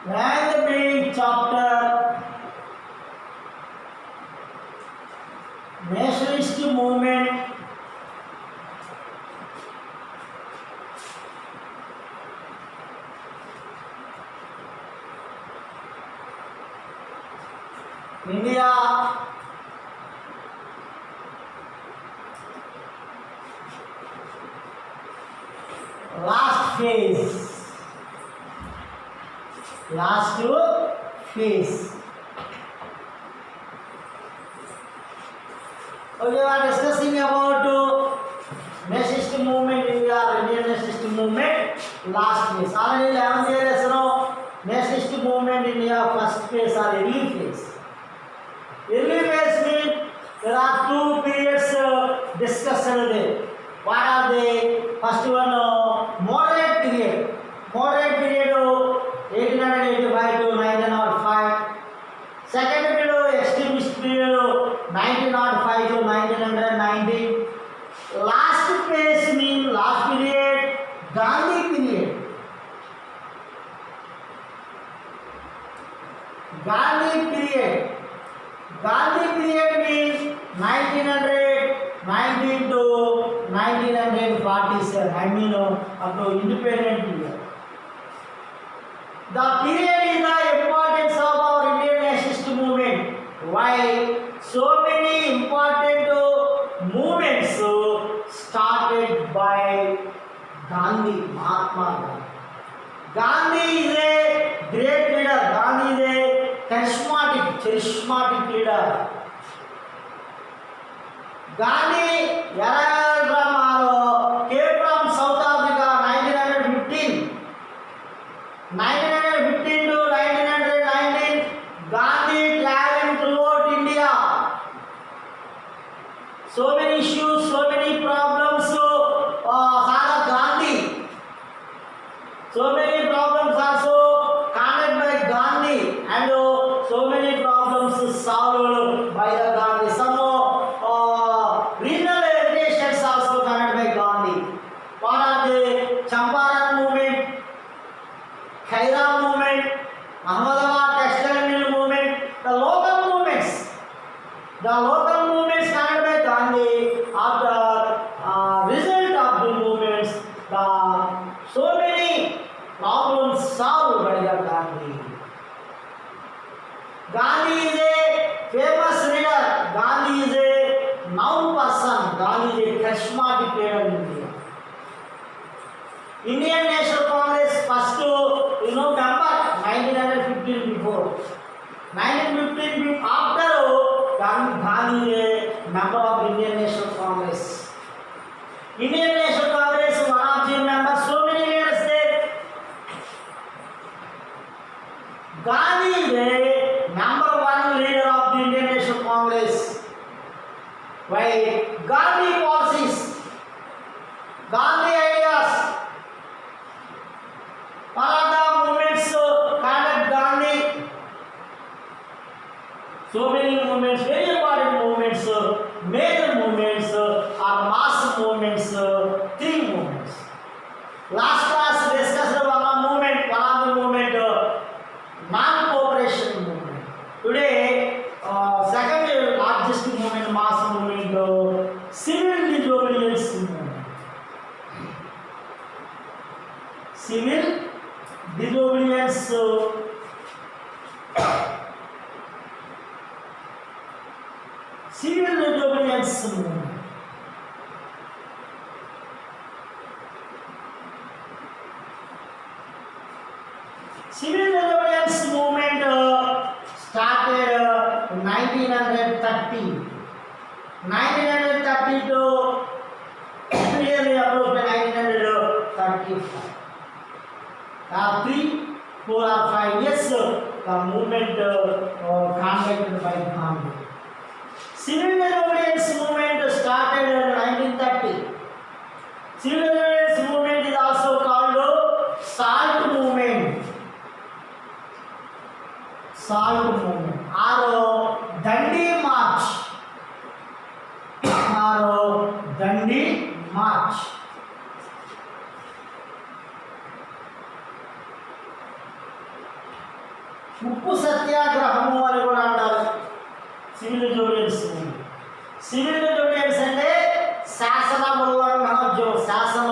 And the main chapter nationalist movement India last phase. Okay, we are discussing about nationalist movement in India, Indian nationalist movement last phase. Already 11 years now, nationalist movement in India first phase or early phase. Early phase means there are two periods discussed there. What are they? First one, moderate period. Moderate period 1885 to 1905. Second period, extremist period 1905 to 1919. Last phase means last period, Gandhi period. Gandhi period means 1919 to 1947. I mean up to independent period. The period is the importance of our Indian nationalist movement. Why? So many important movements started by Gandhi, Mahatma Gandhi. Gandhi is a great leader. Gandhi is a charismatic leader. Gandhi came from South Africa 1915. 1915 to 1919, Gandhi traveling throughout India. So many issues, so many problems had Gandhi. So many problems also handled by Gandhi, and so many problems solved by the Gandhi. Some regional agitations also handled by Gandhi. What are the Champaran movement, Khaira movement, Ahmedabad textile mill movement, the local movements. The local movements handled by Gandhi are the result of the movements. So many problems solved by the Gandhi. Gandhi is a famous leader. Gandhi is a noun person. Gandhi is a charismatic leader in India. Indian National Congress first member 1915 before. 1915 after Gandhi is a member of Indian National Congress. Indian National Congress one of the members, so many leaders there. Gandhi is a number one leader of the Indian National Congress. Why? Gandhi policies, Gandhi ideas. What are the movements conduct Gandhi? So many movements, very important movements, major movements, are mass movements, three movements. Last class discussed one of the movement, non-cooperation movement. Today, second largest movement, mass movement, civil disobedience movement. Civil disobedience movement. Civil disobedience movement started 1930. 1930 to nearly about 1935. 3, 4 or 5 years the movement conducted by Gandhi. Civil disobedience movement started in 1930. Civil disobedience movement is also called SALT movement. SALT movement or Dandi March. Dandi March. ఉప్పు సత్యాగ్రహము అని కూడా అంటారు. Civil disobedience. Civil disobedience అంటే శాసన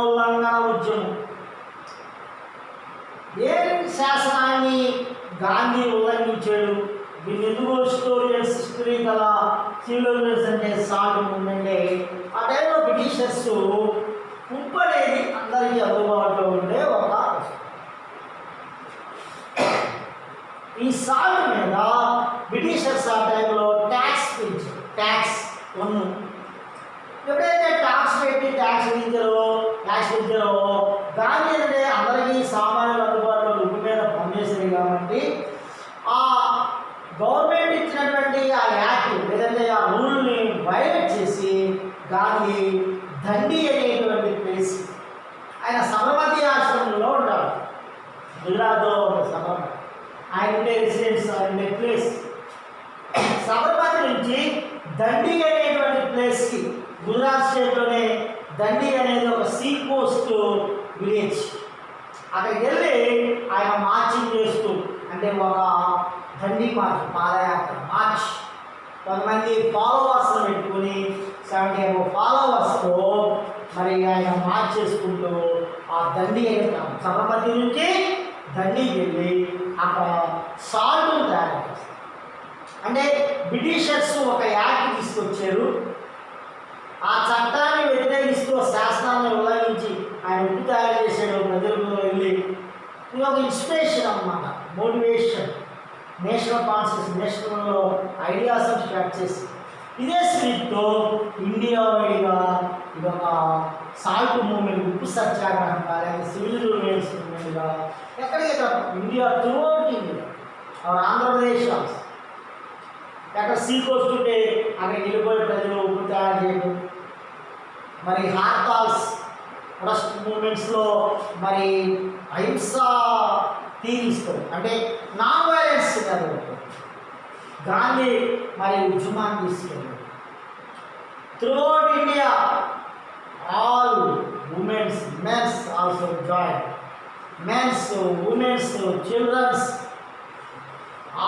ఉల్లంఘన ఉద్యమం. ఏ శాసనాన్ని గాంధీ ఉల్లంఘించాడు? దీన్ని ఎందుకు హిస్టరీ గల సివిల్ డిజోబిడియన్స్ అంటే సాల్ట్ మూమెంటే. ఆ టైంలో బ్రిటిషర్స్ ఉప్పు అనేది అందరికీ అందుబాటులో ఉండే ఒక ఈ సాల్ట్ మీద బ్రిటిషర్స్ ఆ టైంలో ట్యాక్స్ పెంచారు. ట్యాక్స్ పన్ను ఎప్పుడైతే ట్యాక్స్ పెంచారో గాంధీ అంటే అందరికీ సామాన్యుల అందుబాటులో ఉప్పు మీద పనిచేసేది కాబట్టి ఆ గవర్నమెంట్ ఇచ్చినటువంటి ఆ యాక్ట్ లేదంటే ఆ రూల్ని వైలేట్ చేసి గాంధీ దండి అనేటువంటి ప్లేస్, ఆయన సబర్మతి ఆశ్రమంలో ఉంటాడు. గుజరాత్లో సబర్మతి ఆయన ఉండే రెసిడెన్స్, ఆయన ఉండే ప్లేస్. సబర్మతి నుంచి దండి అనేటువంటి ప్లేస్కి, గుజరాత్ స్టేట్లోనే దండి అనేది ఒక సీ కోస్ట్ విలేజ్. అక్కడికి వెళ్ళి ఆయన మార్చింగ్ చేస్తూ, అంటే ఒక దండి మార్చ్, పాదయాత్ర మార్చ్, కొంతమంది ఫాలోవర్స్ని పెట్టుకుని 70 ఫాలోవర్స్తో మరి ఆయన మార్చ్ చేసుకుంటూ ఆ దండి సబర్మతి నుంచి దండికి వెళ్ళి అక్కడ సాల్ట్ తయారు చేస్తారు. అంటే బ్రిటిషర్స్ ఒక యాక్ట్ తీసుకొచ్చారు. ఆ చట్టాన్ని వ్యతిరేకిస్తూ శాసనాన్ని ఉల్లంఘించి ఆయన ఉప్పు తయారు చేసాడు. ప్రజలకు వెళ్ళి ఇది ఒక ఇన్స్పిరేషన్ అన్నమాట, మోటివేషన్, నేషనల్ కాన్షియస్, నేషనల్లో ఐడియాస్ స్టార్ట్ చేసి ఇదే స్పిరిట్తో ఇండియా వైడ్గా ఇది ఒక సాల్ట్ మూమెంట్, ఉప్పు సత్యాగ్రహంగా లేదా సివిల్ డిజోబిడియన్స్ మూమెంట్గా ఎక్కడికెక్కడ ఇండియా త్రూఅవుట్ ఇండియా, ఆంధ్రప్రదేశ్ ఎక్కడ సీ కోస్ట్ ఉంటే అక్కడికి వెళ్ళిపోయే ప్రజలు ఉప్పు తయారు చేయడం. మరి హార్తాల్స్ ప్రొటెస్ట్ మూమెంట్స్లో మరి అహింసా తీరిస్తారు, అంటే నాన్ వైలెన్స్ కదా గాంధీ మరి ఉద్యమాన్ని తీసుకెళ్ళారు. Throughout India all womens, mens also join, mens, womens, childrens,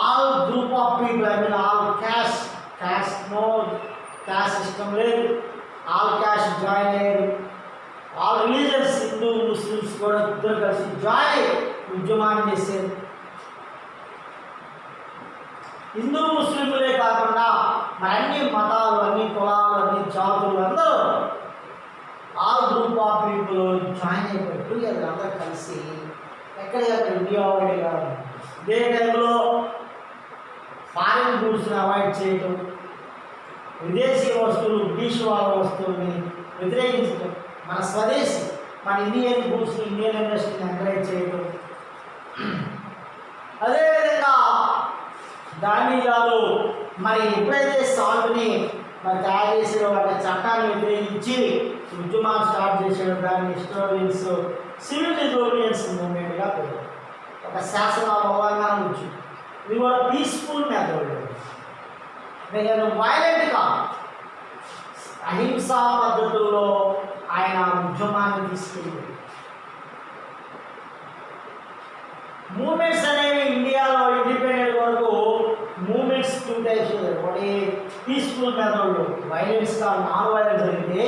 all group of people, I mean all caste no caste system లేదు, ఆల్ క్యాస్ట్ జాయిన్ అయ్యారు. ఆల్ రిలీజియన్స్, హిందూ ముస్లిమ్స్ కూడా ఇద్దరు కలిసి జాయిన్ ఉద్యమాన్ని చేశారు. హిందూ ముస్లింలే కాకుండా మరి అన్ని మతాలు, అన్ని కులాలు, అన్ని జాతులు అందరూ all group of people join అయిపోయి అందరూ కలిసి ఎక్కడికక్కడ ఇండియా వైడ్గా ఇదే టైంలో ఫారిన్ గూడ్స్ని అవాయిడ్ చేయటం, విదేశీ వస్తువులు, బ్రిటిష్ వాళ్ళ వస్తువుల్ని వ్యతిరేకించడం, మన స్వదేశీ మన ఇండియన్ గూడ్స్ని, ఇండియన్ ఇండస్ట్రీని ఎంకరేజ్ చేయటం. అదేవిధంగా గాంధీ గారు మరి ఎప్పుడైతే సాల్ట్ని మరి తయారు చేసాడో అంటే చట్టాన్ని వ్యతిరేకించి ఉద్యమాలు స్టార్ట్ చేసాడో దాన్ని హిస్టోరియన్స్ సివిల్ డిజోబిడియన్స్ మూమెంట్గా పోయారు. ఒక శాసన ఉల్లంఘన ఉద్యమం. ఇది కూడా పీస్ఫుల్ మెథడ్, నేను వైలెంట్ కాదు, అహింసా పద్ధతుల్లో ఆయన ఉద్యమాన్ని తీసుకెళ్ళాడు. మూమెంట్స్ అనేవి ఇండియాలో ఇండిపెండెంట్ వరకు మూమెంట్స్ 2 టైప్స్ ఉన్నాయి. ఒకటి పీస్ఫుల్ మెథడ్లో వైలెన్స్గా నాన్ వైలెన్స్ జరిగితే,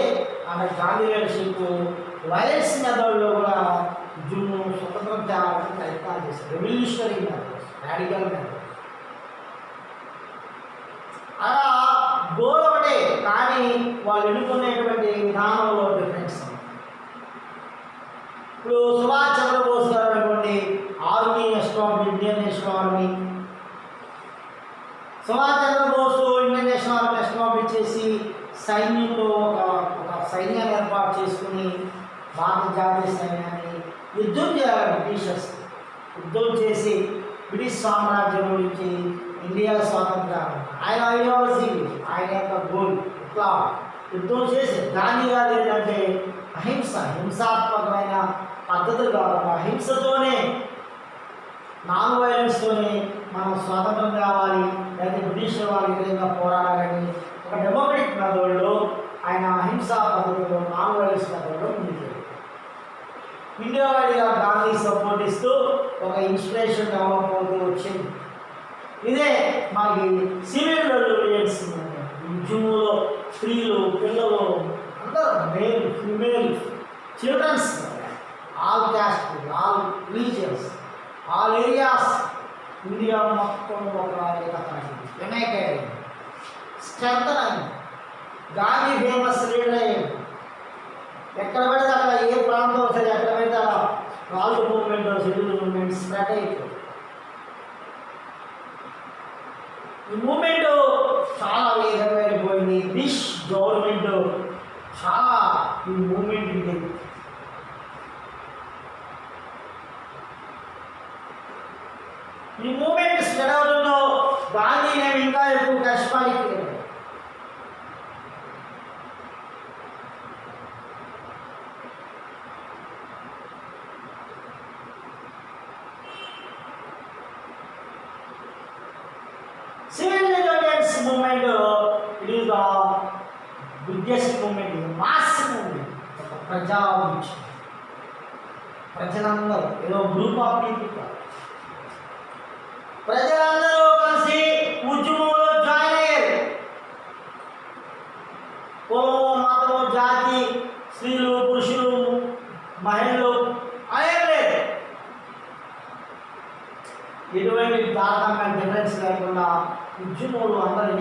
ఆమె గాంధీ లీడర్షిప్ వైలెన్స్ మెథడ్లో కూడా ఉద్యమం స్వతంత్రం తేవాలని ప్రయత్నాలు చేశారు. Revolutionary method, radical method. అలా గోల్ ఒకటే, కానీ వాళ్ళు ఎన్నుకునేటువంటి విధానంలో డిఫరెన్స్. ఇప్పుడు సుభాష్ చంద్రబోస్ గారు అనుకోండి, army establish, Indian national army. Subhash Chandrabose Indian national army establish చేసి సైన్యంతో ఒక సైన్యాన్ని ఏర్పాటు చేసుకుని భారత జాతీయ సైన్యాన్ని యుద్ధం చేయాలి. బ్రిటిషర్స్ యుద్ధం చేసి బ్రిటిష్ సామ్రాజ్యం నుంచి ఇండియా స్వాతంత్రం ఆయన ఐడియాలజీ, ఆయన యొక్క గోల్. ఇట్లా యుద్ధం చేసి గాంధీ గారు ఏంటంటే అహింస, హింసాత్మకమైన పద్ధతులు కాకుండా అహింసతోనే, నాన్ వైలెన్స్తోనే మనం స్వాతంత్రం కావాలి, లేదా బ్రిటిష్ వాళ్ళ విధంగా పోరాడాలని ఒక డెమోక్రటిక్ మెథడ్లో ఆయన అహింసా పద్ధతిలో, నాన్ వైలెన్స్ మెథడ్లో ముందుకు. ఇండియా వైడ్గా గాంధీ సపోర్ట్ ఇస్తూ ఒక ఇన్స్పిరేషన్ డెవలప్ అవుతూ వచ్చింది. ఇదే మనకి సివిల్ డిsobedience. ఉద్యమంలో స్త్రీలు, పిల్లలు అందరూ, male, female, childrens, all caste, all religions, all areas, India మొత్తం ఒక యునైటెడ్ స్ట్రెంత్ అయింది. గాంధీ ఫేమస్ లీడర్ అయ్యింది. ఎక్కడ పడితే అక్కడ, ఏ ప్రాంతం సరే ఎక్కడ పడితే అక్కడ రాల్ట్ మూవ్మెంట్, షెడ్యూల్ మూవ్మెంట్ స్ప్రెడ్ అయిపోయింది. ఈ మూమెంట్ చాలా వేగంగా వెళ్ళిపోయింది. బ్రిటిష్ గవర్నమెంట్ చాలా ఈ మూమెంట్ ఈ మూమెంట్ స్ప్రెడ్ అవడంలో గాంధీ నేను ఇంకా ఎక్కువ కష్టపడి civil disobedience movement. It is the biggest movement, mass movement. ప్రజా ఉద్యమం, ప్రజలందరూ ఏదో గ్రూప్ ఆఫ్ పీపుల్, ప్రజలందరూ కలిసి ఉద్యమంలో జాయిన్ అయ్యారు. కులం, మతం, జాతి, స్త్రీలు, పురుషులు, మహిళలు అనేం లేదు. ఎటువంటి తారతమ్యం, డిఫరెన్స్ లేకుండా ఉద్యమంలో అందరూ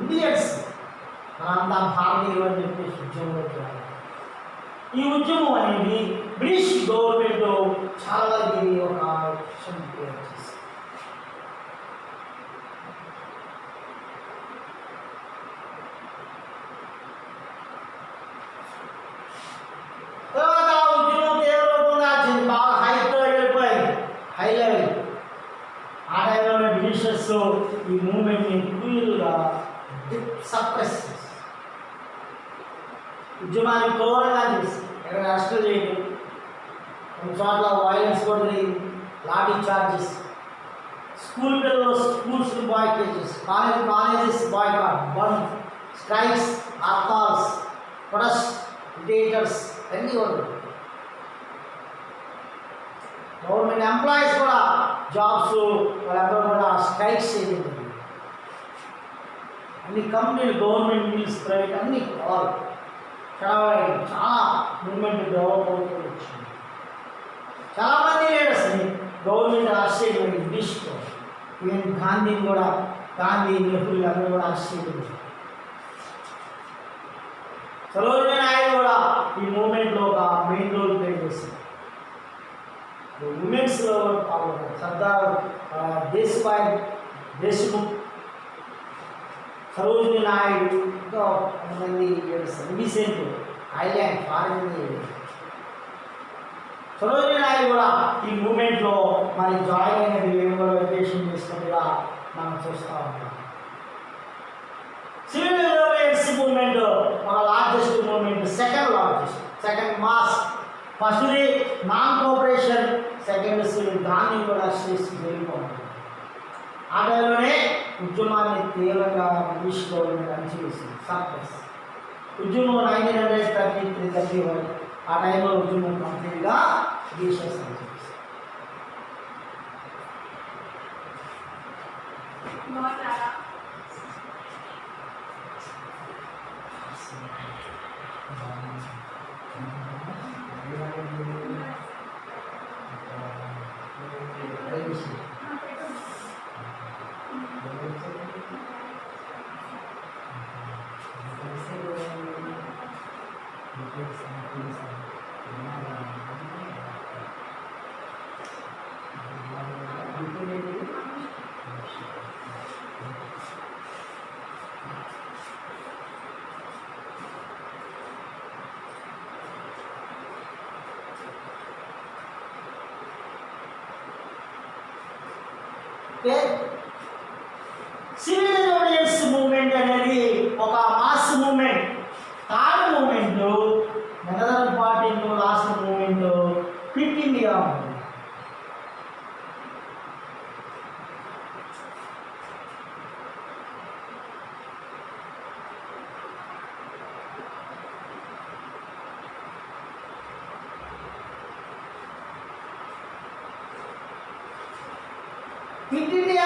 ఇండియన్స్ మనంతా భారతీయులు అని చెప్పేసి ఉద్యమంలో జాయిన్. ఈ ఉద్యమం అనేది బ్రిటిష్ గవర్నమెంట్ చాలా వరకు ఒక విషయం క్రియేట్ చేసింది. తర్వాత ఉద్యమం తీవ్రంగా వచ్చింది, బాగా హైట్లో వెళ్ళిపోయింది, హై లెవెల్. ఆ టైంలోనే బ్రిటిషర్స్ ఈ మూమెంట్ని క్రూయల్గా సప్రెస్ చేసి ఉద్యమాన్ని క్రూరంగా చేసి ఎక్కడ అరెస్ట్ చేయడం, కొన్ని చోట్ల వైలెన్స్ కూడా లాఠీ చార్జెస్, స్కూల్ పిల్లలు స్కూల్స్ని బాయ్కాట్ చేసి, కాలేజెస్ బాయ్కాట్, బంద్, స్ట్రైక్స్, హర్తాల్స్, ప్రొటెస్ట్, డిటేటర్స్ అన్నీ ఉన్నాయి. గవర్నమెంట్ ఎంప్లాయీస్ కూడా జాబ్స్ వాళ్ళందరూ కూడా స్ట్రైక్స్ చేయండి. అన్ని కంపెనీలు, గవర్నమెంట్ మిల్స్, ప్రైవేట్ అన్నీ చాలా మూమెంట్ డెవలప్ అవుతూ వచ్చింది. చాలామంది లీడర్స్ని గవర్నమెంట్ అరెస్ట్ చేయడం, బ్రిటిష్లో ఈవెన్ గాంధీని కూడా, గాంధీ, నెహ్రూ అందరూ కూడా అరెస్ట్ చేయడం. సరోజినీ నాయుడు కూడా ఈ మూమెంట్లో ఒక మెయిన్ రోల్ ప్లే చేసింది. ఉమెన్స్లో పాల్గొన్నారు. సర్దార్ దేశ్భాయ్ దేశ్ముఖ్, సరోజినీ నాయుడు, ఇంకా కొంతమంది recent island foreign. Sarojini Naidu కూడా ఈ మూమెంట్లో మరి జాయిన్ అయినది, మేము కూడా వెకేషన్ చేసుకునేలా మనం చూస్తూ ఉంటాం. సివిల్ డిsobedience మూమెంట్ మన లార్జెస్ట్ మూమెంట్, సెకండ్ మాస్. ఫస్ట్ది నాన్ కోఆపరేషన్, సెకండ్ సివిల్. దాన్ని కూడా చేసి వెళ్ళిపోతుంది. ఆ టైంలోనే ఉద్యమాన్ని తీవ్రంగా బ్రిటిష్ గవర్నమెంట్ అణచివేసింది, సప్రెస్. ఉద్యమం 1933-31 ఆ టైంలో ఉద్యమం కంప్లీట్గా బ్రిటిషర్స్ అణచివేసింది. సివిల్ డిsobedience మూమెంట్ అనేది ఒక మాస్ మూమెంట్. థర్డ్ మూమెంట్ మెదర్ పార్టీలో last movement quit India movement. Quit India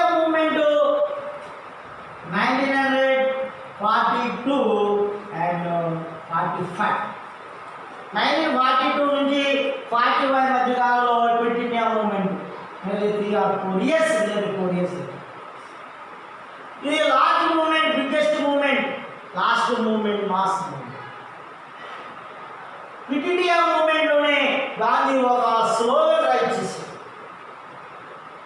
45. 1942 నుంచి 45 మధ్య కాలంలో quit India movement nearly 3 or 4 years, nearly 4 years. ఇది large movement, biggest movement, last movement, mass movement. Quit India movement లోనే గాంధీ ఒక స్లోగన్ రైట్ చేశారు.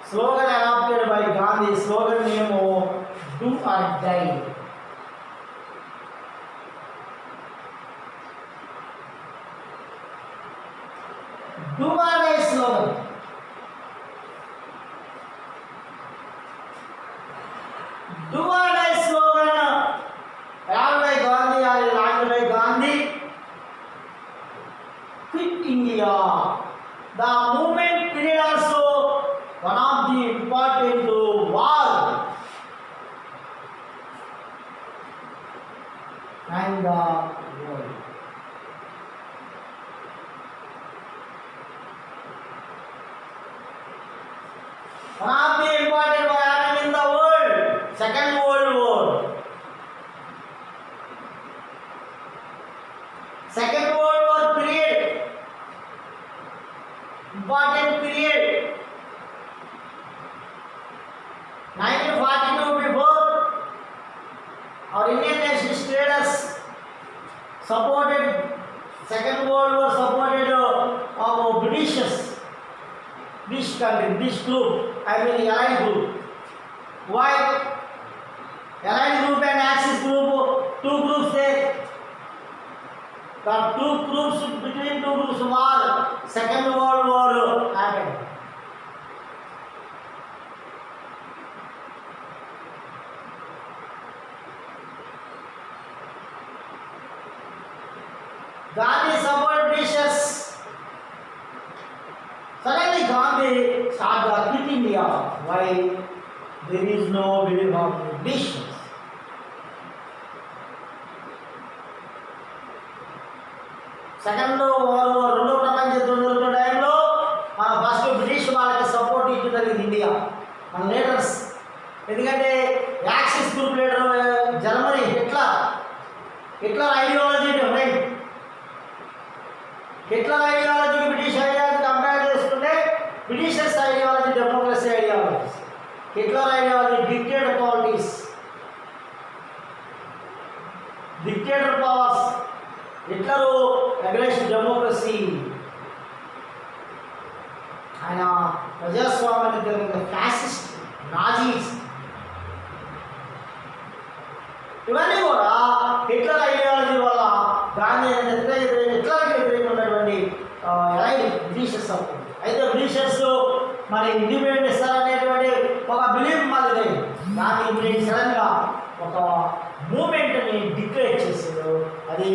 Slogan adapted by Gandhi. Slogan name do or die. Do or die slogan. Do or die slogan adapted by Gandhi or launched by Gandhi. Quit India. The movement period also one of the important war and the world. One of the important war happened in the world, Second World War. Second World War period, important period. 1942 before, our Indian nation status supported Second World War, supported our Britishers, British country, British group, I mean Allied group. Why? Allied group and Axis group, two groups there. The two groups, between two groups war, Second World War happened. Gandhi supported Britishers. Suddenly Gandhi started quit India. Why? There is no belief of Britishers. Second world war, రెండో ప్రపంచ యుద్ధం జరుగుతున్న టైంలో మన first British వాళ్ళకి support ఇచ్చి జరిగింది India, మన లీడర్స్. ఎందుకంటే axis group leader Germany, Hitler ideology different. Hitler ఐడియాలజీకి బ్రిటిష్ ఐడియాలజీ కంపేర్ చేసుకుంటే Britishers ideology democracy ideology. Hitler ideology dictator politics, dictator powers. Hitler against democracy, ఆయన ప్రజాస్వామ్యానికి ఫ్యాసిస్ట్, నాజీస్. ఇవన్నీ కూడా హిట్లర్ ఐడియాలజీ వల్ల గాంధీ హిట్లర్కి వ్యతిరేకంగా ఉన్నటువంటి బ్రిటిషర్స్ అవుతుంది. అయితే బ్రిటిషర్స్ మరి ఇండిపెండెంట్ ఇస్తారనేటువంటి ఒక బిలీఫ్ మాది. దానికి ఇప్పుడు సడన్గా ఒక మూమెంట్ని డిక్లేర్ చేశారు. అది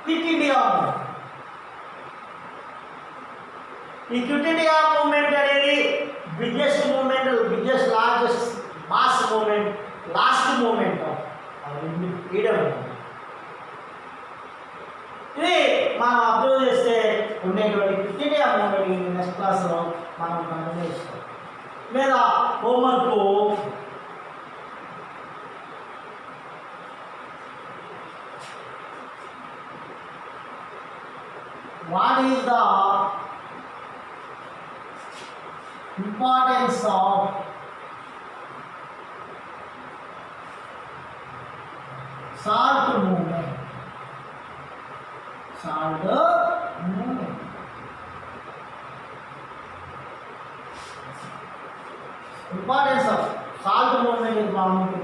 క్విట్ ఇండియా మూమెంట్. ఈ క్విట్ ఇండియా మూమెంట్ అనేది biggest movement, biggest largest mass movement, last movement freedom. ఇది మనం అబ్జర్వ్ చేస్తే ఉండేటువంటి క్విట్ ఇండియా మూమెంట్ నెక్స్ట్ క్లాస్లో మనం కంటిన్యూ చేస్తాం. లేదా homework what is the importance of SALT movement? SALT movement. Importance of SALT movement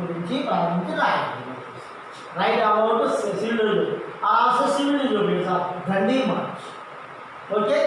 గురించి ప్రారంభించి రాయాలి. Write about civil, also civil disobedience of Gandhi March. Okay?